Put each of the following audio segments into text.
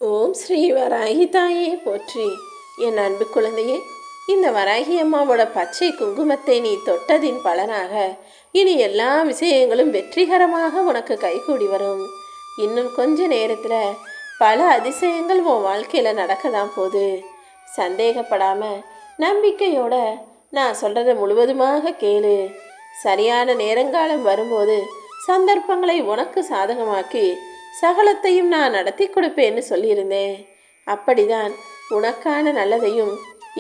ஓம் ஸ்ரீ வராகி தாயே போற்றி. என் அன்பு குழந்தையே, இந்த வராகி அம்மாவோட பச்சை குங்குமத்தை நீ தொட்டதின் பலனாக இனி எல்லா விஷயங்களும் வெற்றிகரமாக உனக்கு கைகூடி வரும். இன்னும் கொஞ்ச நேரத்தில் பல அதிசயங்கள் உன் வாழ்க்கையில் நடக்க தான் போகுது. சந்தேகப்படாம நம்பிக்கையோட நான் சொல்கிறத முழுவதுமாக கேளு. சரியான நேரங்காலம் வரும்போது சந்தர்ப்பங்களை உனக்கு சாதகமாக்கி சகலத்தையும் நான் நடத்தி கொடுப்பேன்னு சொல்லியிருந்தேன். அப்படிதான் உனக்கான நல்லதையும்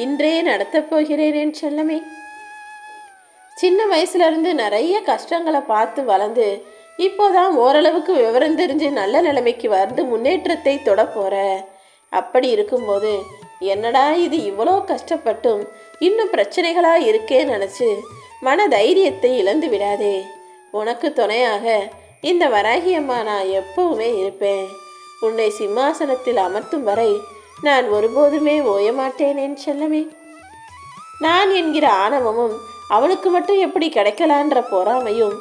இன்றே நடத்தப் போகிறேன் என் செல்லமே. சின்ன வயசுலேருந்து நிறைய கஷ்டங்களை பார்த்து வளர்ந்து இப்போதான் ஓரளவுக்கு விவரம் தெரிஞ்சு நல்ல நிலைமைக்கு வந்து முன்னேற்றத்தை தொட போகிற. அப்படி இருக்கும்போது என்னடா இது இவ்வளோ கஷ்டப்பட்டும் இன்னும் பிரச்சனைகளாக இருக்கே நினச்சி மன தைரியத்தை இழந்து விடாதே. உனக்கு துணையாக இந்த வராகி அம்மா நான் எப்பவுமே இருப்பேன். உன்னை சிம்மாசனத்தில் அமர்த்தும் வரை நான் ஒருபோதுமே ஓயமாட்டேன் என் செல்லமே. நான் என்கிற ஆணவமும் அவனுக்கு மட்டும் எப்படி கிடைக்கலான்ற பொறாமையும்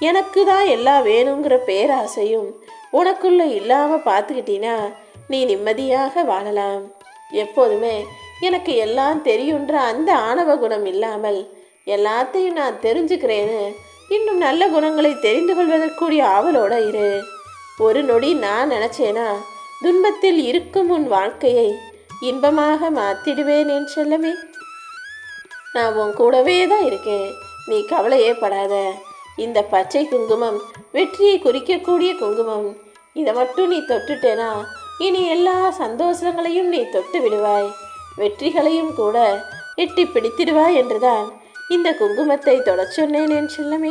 எனக்கு தான் எல்லாம் வேணுங்கிற பேராசையும் உனக்குள்ள இல்லாமல் பார்த்துக்கிட்டீன்னா நீ நிம்மதியாக வாழலாம். எப்போதுமே எனக்கு எல்லாம் தெரியுன்ற அந்த ஆணவ குணம் இல்லாமல் எல்லாத்தையும் நான் தெரிஞ்சுக்கிறேன்னு இன்னும் நல்ல குணங்களை தெரிந்து கொள்வதற்குரிய ஆவலோட இரு. ஒரு நொடி நான் நினச்சேனா துன்பத்தில் இருக்கும் உன் வாழ்க்கையை இன்பமாக மாற்றிடுவேன் என் செல்லமே. நான் உன் கூடவே தான் இருக்கேன், நீ கவலையே படாத. இந்த பச்சை குங்குமம் வெற்றியை குறிக்கக்கூடிய குங்குமம். இதை மட்டும் நீ தொட்டுட்டேனா இனி எல்லா சந்தோஷங்களையும் நீ தொட்டு விடுவாய், வெற்றிகளையும் கூட எட்டி பிடித்திடுவாய் என்றுதான் இந்த குங்குமத்தை தொட சொன்னேன் என் செல்லமே.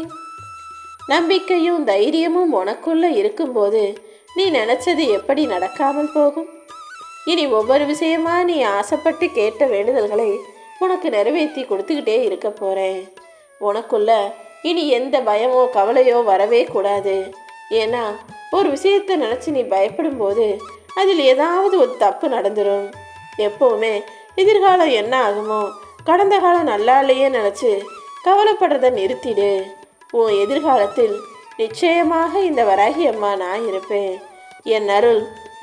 நம்பிக்கையும் தைரியமும் உனக்குள்ள இருக்கும்போது நீ நினைச்சது எப்படி நடக்காமல் போகும்? இனி ஒவ்வொரு விஷயமா நீ ஆசைப்பட்டு கேட்ட வேண்டுதல்களை உனக்கு நிறைவேற்றி கொடுத்துக்கிட்டே இருக்க போறேன். உனக்குள்ள இனி எந்த பயமோ கவலையோ வரவே கூடாது. ஏன்னா ஒரு விஷயத்தை நினச்சி நீ பயப்படும் போது அதில் ஏதாவது ஒரு தப்பு நடந்துடும். எப்போவுமே எதிர்காலம் என்ன ஆகுமோ கடந்த காலம் நல்லா இல்லையே நினச்சி கவலைப்படுறதை நிறுத்திடு. உன் எதிர்காலத்தில் நிச்சயமாக இந்த வராகி அம்மா நான் இருப்பேன். என் அருள்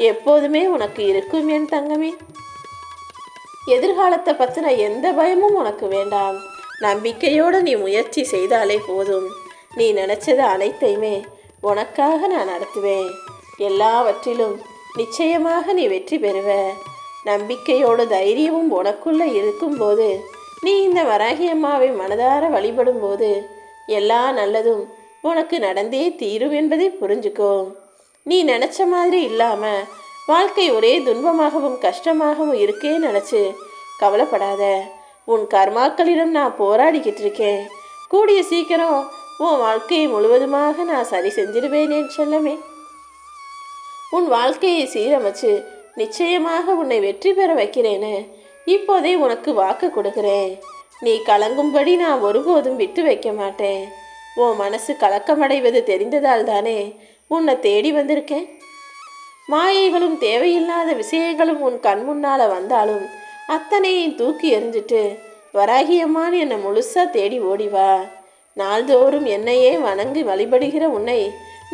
எப்போதுமே உனக்கு இருக்கும் என் தங்கமே. எதிர்காலத்தை பற்றின எந்த பயமும் உனக்கு வேண்டாம். நம்பிக்கையோடு நீ முயற்சி செய்தாலே போதும். நீ நினச்சது அனைத்தையுமே உனக்காக நான் நடத்துவேன். எல்லாவற்றிலும் நிச்சயமாக நீ வெற்றி பெறுவ. நம்பிக்கையோடு தைரியமும் உனக்குள்ளே இருக்கும்போது நீ இந்த வராகி அம்மாவை மனதார வழிபடும் போது எல்லா நல்லதும் உனக்கு நடந்தே தீரும் என்பதை புரிஞ்சுக்கோ. நீ நினச்ச மாதிரி இல்லாமல் வாழ்க்கை ஒரே துன்பமாகவும் கஷ்டமாகவும் இருக்கே நினச்சி கவலைப்படாத. உன் கர்மாக்களிடம் நான் போராடிக்கிட்டு இருக்கேன். கூடிய சீக்கிரம் உன் வாழ்க்கையை முழுவதுமாக நான் சரி செஞ்சிடுவேன் என் செல்லமே. உன் வாழ்க்கையை சீரமைச்சு நிச்சயமாக உன்னை வெற்றி பெற வைக்கிறேன்னு இப்போதே உனக்கு வாக்கு கொடுக்கிறேன். நீ கலங்கும்படி நான் ஒருபோதும் விட்டு வைக்க மாட்டேன். உன் மனசு கலக்கமடைவது தெரிந்ததால் தானே உன்னை தேடி வந்திருக்கேன். மாயைகளும் தேவையில்லாத விஷயங்களும் உன் கண் முன்னால் வந்தாலும் அத்தனையும் தூக்கி எறிஞ்சிட்டு வராகியம்மான்னு என்னை முழுசாக தேடி ஓடிவா. நாள்தோறும் என்னையே வணங்கி வழிபடுகிற உன்னை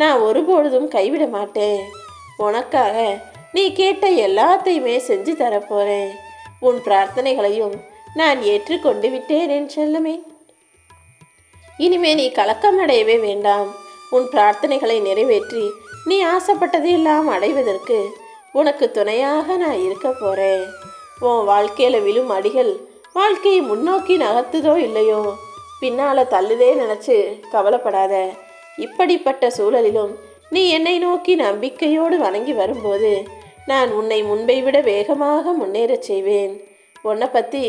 நான் ஒருபொழுதும் கைவிட மாட்டேன். உனக்காக நீ கேட்ட எல்லாத்தையுமே செஞ்சு தரப்போகிறேன். உன் பிரார்த்தனைகளையும் நான் ஏற்றுக்கொண்டு விட்டேன் என் செல்லமே. இனிமே நீ கலக்கம் அடையவே வேண்டாம். உன் பிரார்த்தனைகளை நிறைவேற்றி நீ ஆசைப்பட்டதையெல்லாம் அடைவதற்கு உனக்கு துணையாக நான் இருக்க போகிறேன். உன் வாழ்க்கையில் விழும் அடிகள் வாழ்க்கையை முன்னோக்கி நகர்த்துதோ இல்லையோ பின்னால் தள்ளுதே நினச்சி கவலைப்படாத. இப்படிப்பட்ட சூழலிலும் நீ என்னை நோக்கி நம்பிக்கையோடு வணங்கி வரும்போது நான் உன்னை முன்பை விட வேகமாக முன்னேறச் செய்வேன். உன்னை பற்றி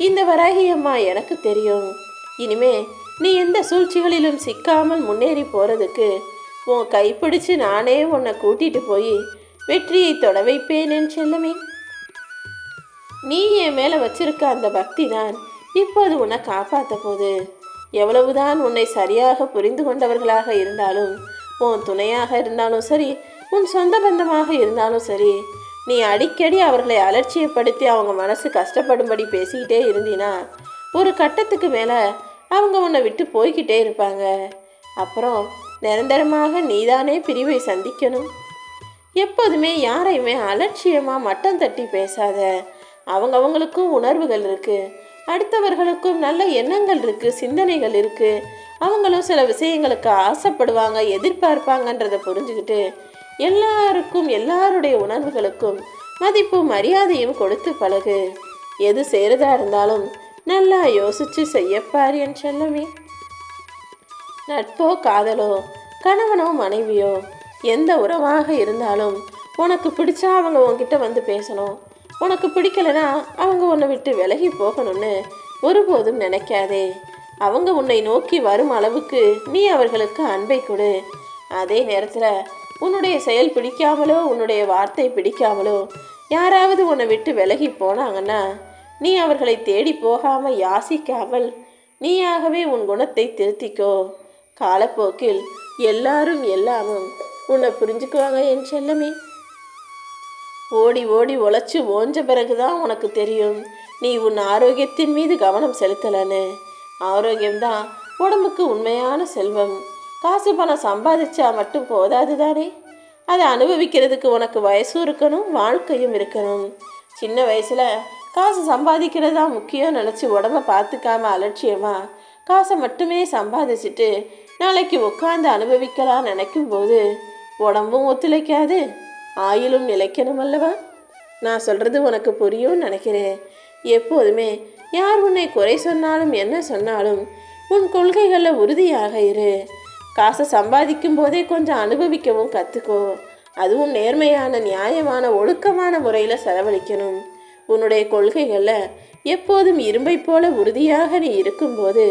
இந்த வராகி அம்மா எனக்கு தெரியும். இனிமே நீ எந்த சூழ்ச்சிகளிலும் சிக்காமல் முன்னேறி போகிறதுக்கு உன் கைப்பிடிச்சு நானே உன்னை கூட்டிகிட்டு போய் வெற்றியை தொட வைப்பேன் என் செல்லமே. நீ என் மேலே வச்சிருக்க அந்த பக்தி தான் இப்போது உன்னை காப்பாற்ற போகுது. எவ்வளவுதான் உன்னை சரியாக புரிந்து கொண்டவர்களாக இருந்தாலும் உன் துணையாக இருந்தாலும் சரி உன் சொந்த பந்தமாக இருந்தாலும் சரி நீ அடிக்கடி அவர்களை அலட்சியப்படுத்தி அவங்க மனசு கஷ்டப்படும்படி பேசிக்கிட்டே இருந்தீனா ஒரு கட்டத்துக்கு மேலே அவங்க உன்னை விட்டு போய்கிட்டே இருப்பாங்க. அப்புறம் நிரந்தரமாக நீதானே பிரிவை சந்திக்கணும். எப்போதுமே யாரையுமே அலட்சியமாக மட்டம் தட்டி பேசாத. அவங்கவுங்களுக்கும் உணர்வுகள் இருக்குது, அடுத்தவர்களுக்கும் நல்ல எண்ணங்கள் இருக்குது, சிந்தனைகள் இருக்குது. அவங்களும் சில விஷயங்களுக்கு ஆசைப்படுவாங்க, எதிர்பார்ப்பாங்கன்றதை புரிஞ்சுக்கிட்டு எல்லாருக்கும் எல்லாருடைய உணர்வுகளுக்கும் மதிப்பும் மரியாதையும் கொடுத்து பழகு. எது செய்கிறதா இருந்தாலும் நல்லா யோசிச்சு செய்யப்பார் என் செல்லமே. நட்போ காதலோ கணவனோ மனைவியோ எந்த உறவாக இருந்தாலும் உனக்கு பிடிச்சா அவங்க உன்கிட்ட வந்து பேசணும், உனக்கு பிடிக்கலைன்னா அவங்க உன்னை விட்டு விலகி போகணும்னு ஒருபோதும் நினைக்காதே. அவங்க உன்னை நோக்கி வரும் அளவுக்கு நீ அவர்களுக்கு அன்பை கொடு. அதே நேரத்தில் உன்னுடைய செயல் பிடிக்காமலோ உன்னுடைய வார்த்தை பிடிக்காமலோ யாராவது உன்னை விட்டு விலகி போனாங்கன்னா நீ அவர்களை தேடி போகாமல் யாசிக்காமல் நீயாகவே உன் குணத்தை திருத்திக்கோ. காலப்போக்கில் எல்லாரும் எல்லாமும் உன்னை புரிஞ்சுக்குவாங்க என் செல்லமே. ஓடி ஓடி உழைச்சி ஓஞ்ச பிறகுதான் உனக்கு தெரியும் நீ உன் ஆரோக்கியத்தின் மீது கவனம் செலுத்தலன்னு. ஆரோக்கியம்தான் உடம்புக்கு உண்மையான செல்வம். காசு பணம் சம்பாதிச்சா மட்டும் போதாது தானே, அதை அனுபவிக்கிறதுக்கு உனக்கு வயசும் இருக்கணும், வாழ்க்கையும் இருக்கணும். சின்ன வயசில் காசு சம்பாதிக்கிறதா முக்கியம் நினச்சி உடம்ப பார்த்துக்காம அலட்சியமா காசை மட்டுமே சம்பாதிச்சுட்டு நாளைக்கு உட்காந்து அனுபவிக்கலாம் நினைக்கும் போது உடம்பும் ஒத்துழைக்காது, ஆயுளும் நிலைக்கணும் அல்லவா. நான் சொல்கிறது உனக்கு புரியும்னு நினைக்கிறேன். எப்போதுமே யார் உன்னை குறை சொன்னாலும் என்ன சொன்னாலும் உன் கொள்கைகளில் உறுதியாக இரு. காசை சம்பாதிக்கும் போதே கொஞ்சம் அனுபவிக்கவும் கற்றுக்கோ. அதுவும் நேர்மையான நியாயமான ஒழுக்கமான முறையில் செலவழிக்கணும். உன்னுடைய கொள்கைகளில் எப்போதும் இரும்பை போல உறுதியாக நீ இருக்கும்போது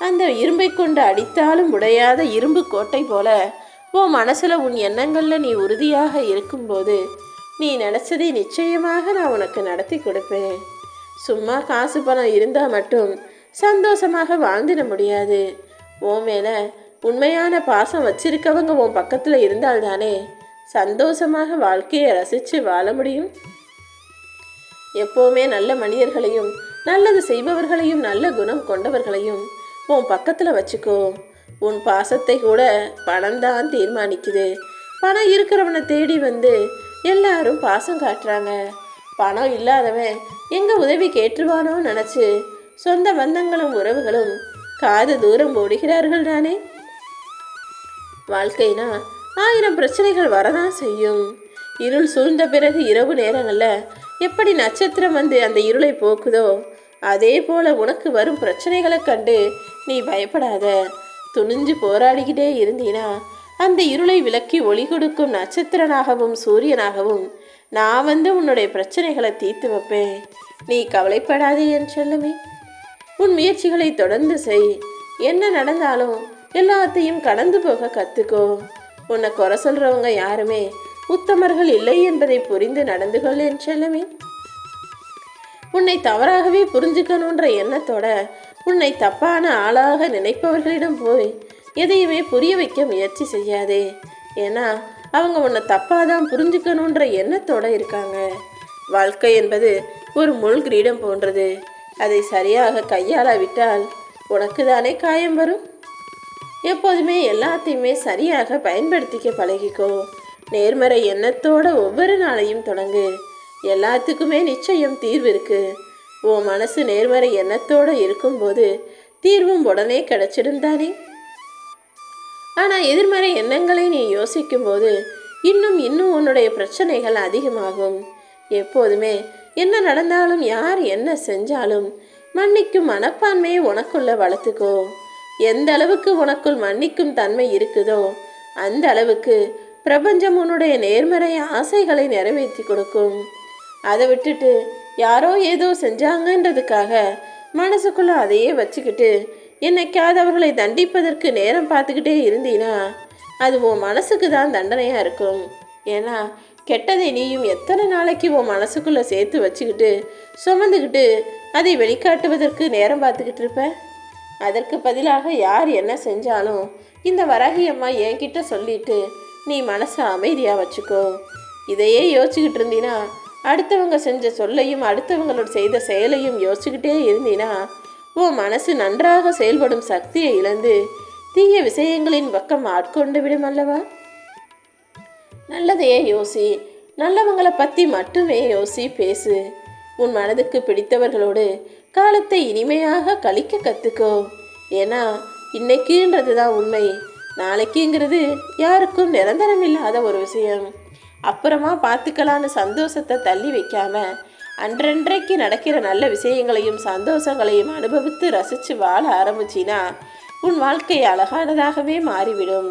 அந்த இரும்பை கொண்டு அடித்தாலும் உடையாத இரும்பு கோட்டை போல உன் மனசில் உன் எண்ணங்களில் நீ உறுதியாக இருக்கும்போது நீ நினச்சதை நிச்சயமாக நான் உனக்கு நடத்தி கொடுப்பேன். சும்மா காசு பணம் இருந்தால் மட்டும் சந்தோஷமாக வாழ்ந்துட முடியாது. உன் மேலே உண்மையான பாசம் வச்சிருக்கவங்க உன் பக்கத்தில் இருந்தால்தானே சந்தோஷமாக வாழ்க்கையை ரசித்து வாழ முடியும். எப்போவுமே நல்ல மனிதர்களையும் நல்லது செய்பவர்களையும் நல்ல குணம் கொண்டவர்களையும் உன் பக்கத்தில் வச்சுக்கோ. உன் பாசத்தை கூட பணம் தான் தீர்மானிக்குது. பணம் இருக்கிறவனை தேடி வந்து எல்லாரும் பாசம் காட்டுறாங்க. பணம் இல்லாதவன் எங்கே உதவி கேட்டுருவானோ நினச்சி சொந்த பந்தங்களும் உறவுகளும் காது தூரம் ஓடுகிறார்கள் தானே. வாழ்க்கைனா 1000 பிரச்சனைகள் வரதான் செய்யும். இருள் சூழ்ந்த பிறகு இரவு நேரங்களில் எப்படி நட்சத்திரம் வந்து அந்த இருளை போக்குதோ அதே போல் உனக்கு வரும் பிரச்சனைகளை கண்டு நீ பயப்படாத. துணிஞ்சு போராடிக்கிட்டே இருந்தீனா அந்த இருளை விலக்கி ஒளி கொடுக்கும் நட்சத்திரனாகவும் சூரியனாகவும் நான் வந்து உன்னுடைய பிரச்சனைகளை தீர்த்து வைப்பேன். நீ கவலைப்படாதே என் செல்லமே. உன் முயற்சிகளை தொடர்ந்து செய். என்ன நடந்தாலும் எல்லாத்தையும் கடந்து போக கற்றுக்கோ. உன்னை குறை சொல்கிறவங்க யாருமே உத்தமர்கள் இல்லை என்பதை புரிந்து நடந்து கொள் என் செல்லமே. உன்னை தவறாகவே புரிஞ்சுக்கணுன்ற எண்ணத்தோட உன்னை தப்பான ஆளாக நினைப்பவர்களிடம் போய் எதையுமே புரிய வைக்க முயற்சி செய்யாதே. ஏன்னா அவங்க உன்னை தப்பாக தான் புரிஞ்சுக்கணுன்ற எண்ணத்தோடு இருக்காங்க. வாழ்க்கை என்பது ஒரு முள் கிரீடம் போன்றது. அதை சரியாக கையாளாவிட்டால் உனக்கு தானே காயம் வரும். எப்போதுமே எல்லாத்தையுமே சரியாக பயன்படுத்திக்க பழகிக்கோ. நேர்மறை எண்ணத்தோட ஒவ்வொரு நாளையும் தொடங்கு. எல்லாத்துக்குமே நிச்சயம் தீர்வு இருக்கு. உன் மனசு நேர்மறை எண்ணத்தோடு இருக்கும்போது தீர்வும் உடனே கிடைச்சிடும் தானே. ஆனால் எதிர்மறை எண்ணங்களை நீ யோசிக்கும்போது இன்னும் உன்னுடைய பிரச்சனைகள் அதிகமாகும். எப்போதுமே என்ன நடந்தாலும் யார் என்ன செஞ்சாலும் மன்னிக்கும் மனப்பான்மையை உனக்குள்ள வளர்த்துக்கோ. எந்த அளவுக்கு உனக்குள் மன்னிக்கும் தன்மை இருக்குதோ அந்த அளவுக்கு பிரபஞ்சம் உன்னுடைய நேர்மறை ஆசைகளை நிறைவேற்றி கொடுக்கும். அதை விட்டுட்டு யாரோ ஏதோ செஞ்சாங்கன்றதுக்காக மனசுக்குள்ள அதையே வச்சுக்கிட்டு என்னைக்காவது அவர்களை தண்டிப்பதற்கு நேரம் பார்த்துக்கிட்டே இருந்தீனா அது உன் மனசுக்கு தான் தண்டனையாக இருக்கும். ஏன்னா கெட்டதை நீயும் எத்தனை நாளைக்கு உன் மனசுக்குள்ளே சேர்த்து வச்சுக்கிட்டு சுமந்துக்கிட்டு அதை வெளிக்காட்டுவதற்கு நேரம் பார்த்துக்கிட்டு இருப்ப. அதற்கு பதிலாக யார் என்ன செஞ்சாலும் இந்த வராகி அம்மா என்கிட்ட சொல்லிட்டு நீ மனசை அமைதியாக வச்சுக்கோ. இதையே யோசிச்சுக்கிட்டு இருந்தீனா அடுத்தவங்க செஞ்ச சொல்லையும் அடுத்தவங்களோட செய்த செயலையும் யோசிச்சுக்கிட்டே இருந்தீனா உன் மனசு நன்றாக செயல்படும் சக்தியை இழந்து தீய விஷயங்களின் பக்கம் ஆட்கொண்டு விடும் அல்லவா. நல்லதையே யோசி, நல்லவங்களை பற்றி மட்டுமே யோசி, பேசு. உன் மனதுக்கு பிடித்தவர்களோடு காலத்தை இனிமையாக கழிக்க கற்றுக்கோ. ஏன்னா இன்னைக்குன்றது தான் உண்மை, நாளைக்குங்கிறது யாருக்கும் நிரந்தரம் இல்லாத ஒரு விஷயம். அப்புறமா பார்த்துக்கலான்னு சந்தோஷத்தை தள்ளி வைக்காம அன்றன்றைக்கு நடக்கிற நல்ல விஷயங்களையும் சந்தோஷங்களையும் அனுபவித்து ரசித்து வாழ ஆரம்பிச்சினா உன் வாழ்க்கை அழகானதாகவே மாறிவிடும்.